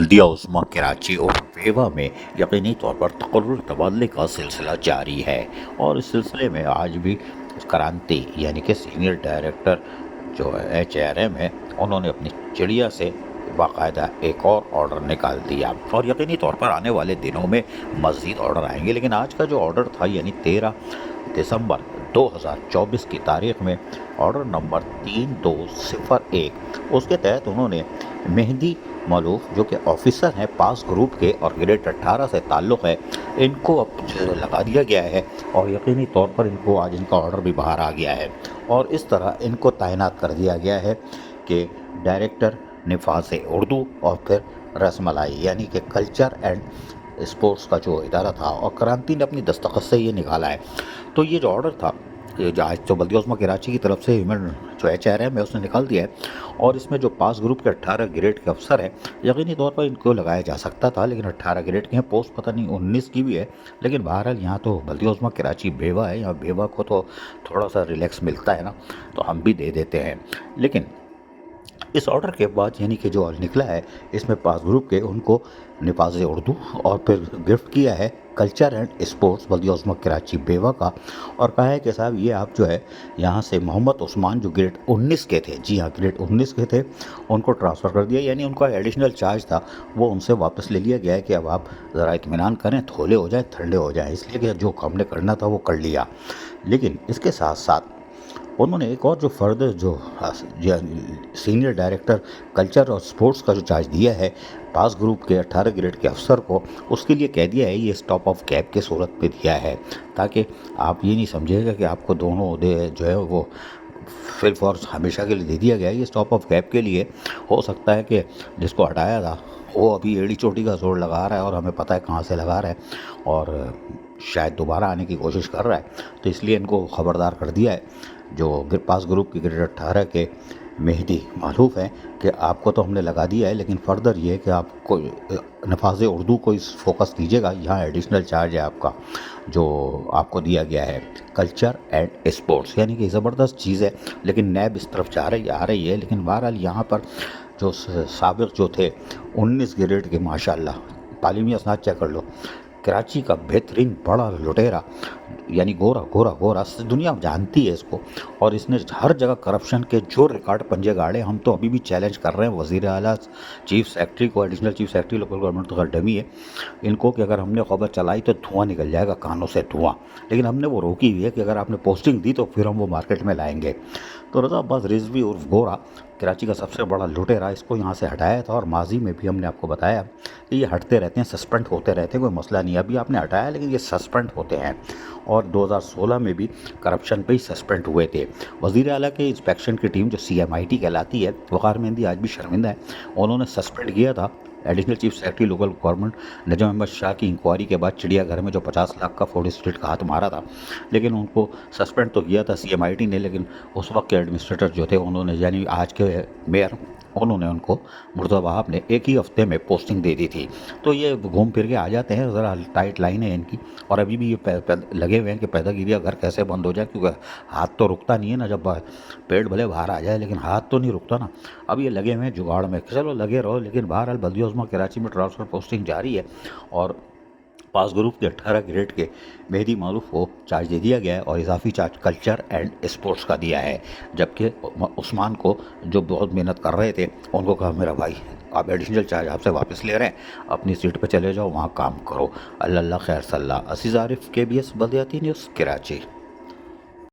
बल्दिया उस्मा कराची और पेवा में यकीनी तौर पर तकर्रुर तबादले का सिलसिला जारी है और इस सिलसिले में आज भी क्रांति यानी कि सीनियर डायरेक्टर जो HRM है उन्होंने अपनी चिड़िया से बाकायदा एक और ऑर्डर निकाल दिया और यकीनी तौर पर आने वाले दिनों में मज़ीद ऑर्डर आएंगे। लेकिन आज का जो ऑर्डर था यानी 13 दिसंबर 2024 की तारीख में ऑर्डर नंबर 3201 उसके तहत उन्होंने मेहदी मालूफ जो कि ऑफिसर हैं पास ग्रुप के और ग्रेड 18 से ताल्लुक़ है, इनको अब लगा दिया गया है और यकीनी तौर पर इनको आज इनका ऑर्डर भी बाहर आ गया है और इस तरह इनको तैनात कर दिया गया है कि डायरेक्टर निफाज उर्दू और फिर रसमलाई यानी कि कल्चर एंड स्पोर्ट्स का जो इदारा था और क्रांति ने अपनी दस्तखत से ये निकाला है। तो ये जो ऑर्डर था ये जो आज तो बल्दिया उस्मा कराची की तरफ से ह्यूमन जो HRM है उसने निकाल दिया है और इसमें जो पास ग्रुप के 18 ग्रेड के अफसर हैं यकीनी तौर पर इनको लगाया जा सकता था, लेकिन 18 ग्रेड के हैं, पोस्ट पता नहीं 19 की भी है। लेकिन बहरहाल यहाँ तो बल्दिया उस्मा कराची बेवा है, यहाँ बेवा को तो थोड़ा सा रिलैक्स मिलता है ना, तो हम भी दे देते हैं। लेकिन इस ऑर्डर के बाद यानी कि जो निकला है इसमें पास ग्रुप के उनको निफाज उर्दू और फिर गिफ्ट किया है कल्चर एंड स्पोर्ट्स बल्दिया उस्मा कराची बेवा का और कहा है कि साहब ये आप जो है यहाँ से मोहम्मद उस्मान जो ग्रेड 19 के थे, जी हाँ ग्रेड 19 के थे, उनको ट्रांसफ़र कर दिया, यानी उनका एडिशनल चार्ज था वो उनसे वापस ले लिया गया है कि अब आप ज़रा इत्मीनान करें, थोले हो जाए ठंडे हो जाए, इसलिए कि जो हमने करना था वो कर लिया। लेकिन इसके साथ साथ उन्होंने एक और जो फर्दर जो सीनियर डायरेक्टर कल्चर और स्पोर्ट्स का जो चार्ज दिया है पास ग्रुप के 18 ग्रेड के अफसर को, उसके लिए कह दिया है ये स्टॉप ऑफ गैप के सूरत पे दिया है ताकि आप ये नहीं समझिएगा कि आपको दोनों ओहदे जो है वो फिल फॉर हमेशा के लिए दे दिया गया है। ये स्टॉप ऑफ गैप के लिए हो सकता है कि जिसको हटाया था वो अभी एड़ी चोटी का जोर लगा रहा है और हमें पता है कहाँ से लगा रहा है और शायद दोबारा आने की कोशिश कर रहा है, तो इसलिए इनको ख़बरदार कर दिया है जो पास ग्रुप की ग्रेड 18 के मेहदी मालूफ हैं कि आपको तो हमने लगा दिया है, लेकिन फर्दर ये है कि आपको नफाज उर्दू को इस फोकस कीजिएगा, यहाँ एडिशनल चार्ज है आपका जो आपको दिया गया है कल्चर एंड स्पोर्ट्स, यानी कि ज़बरदस्त चीज़ है। लेकिन नैब इस तरफ आ रही है, लेकिन बहरहाल यहाँ पर जो साबिक़ जो थे 19 ग्रेड के माशाल्लाह तालीमी असनाद चेक कर लो, कराची का बेहतरीन बड़ा लुटेरा यानी गोरा गोरा गोरा दुनिया जानती है इसको और इसने हर जगह करप्शन के जो रिकॉर्ड पंजे गाड़े। हम तो अभी भी चैलेंज कर रहे हैं वज़ीर आला चीफ सेक्रेटरी को, additional chief secretary local government तो डमी है इनको कि अगर हमने खबर चलाई तो धुआं निकल जाएगा कानों से धुआं, लेकिन हमने वो रोकी हुई है कि अगर आपने पोस्टिंग दी तो फिर हम वो मार्केट में लाएंगे। तो रज़ा अब्बास रिजवी उर्फ गोरा कराची का सबसे बड़ा लुटेरा, इसको यहाँ से हटाया था और माजी में भी हमने आपको बताया कि ये हटते रहते हैं, सस्पेंड होते रहते हैं, कोई मसला नहीं है। अभी आपने हटाया लेकिन ये सस्पेंड होते हैं और 2016 में भी करप्शन पे ही सस्पेंड हुए थे। वज़ीर आला के इंस्पेक्शन की टीम जो CMIT कहलाती है, वक़ार मेहंदी आज भी शर्मिंदा है, उन्होंने सस्पेंड किया था additional chief secretary local government Najam Ahmed Shah की इंक्वायरी के बाद चिड़ियाघर में जो 50 लाख का फोर्ड स्ट्रीट का हाथ मारा था, लेकिन उनको सस्पेंड तो किया था CMIT ने, लेकिन उस वक्त के एडमिनिस्ट्रेटर जो थे उन्होंने यानी आज के मेयर उन्होंने उनको मुर्तज़ा वहाब ने एक ही हफ्ते में पोस्टिंग दे दी थी। तो ये घूम फिर के आ जाते हैं, ज़रा टाइट लाइन है इनकी और अभी भी ये लगे हुए हैं कि पैदागिरी घर कैसे बंद हो जाए, क्योंकि हाथ तो रुकता नहीं है ना, जब पेट भले बाहर आ जाए लेकिन हाथ तो नहीं रुकता ना। अब ये लगे हुए हैं जुगाड़ में, चलो लगे रहो, लेकिन बहरहाल बल्दिया उस्मा कराची में ट्रांसफ़र पोस्टिंग जारी है और पास ग्रुप के 18 ग्रेड के मेहदी मारूफ को चार्ज दे दिया गया है और इजाफी चार्ज कल्चर एंड स्पोर्ट्स का दिया है, जबकि उस्मान को जो बहुत मेहनत कर रहे थे उनको कहा मेरा भाई आप एडिशनल चार्ज आपसे वापस ले रहे हैं, अपनी सीट पर चले जाओ, वहाँ काम करो। अल्लाह खैर सल्ला। असीज़ आरिफ KBS बल्दियाती न्यूज़ कराची।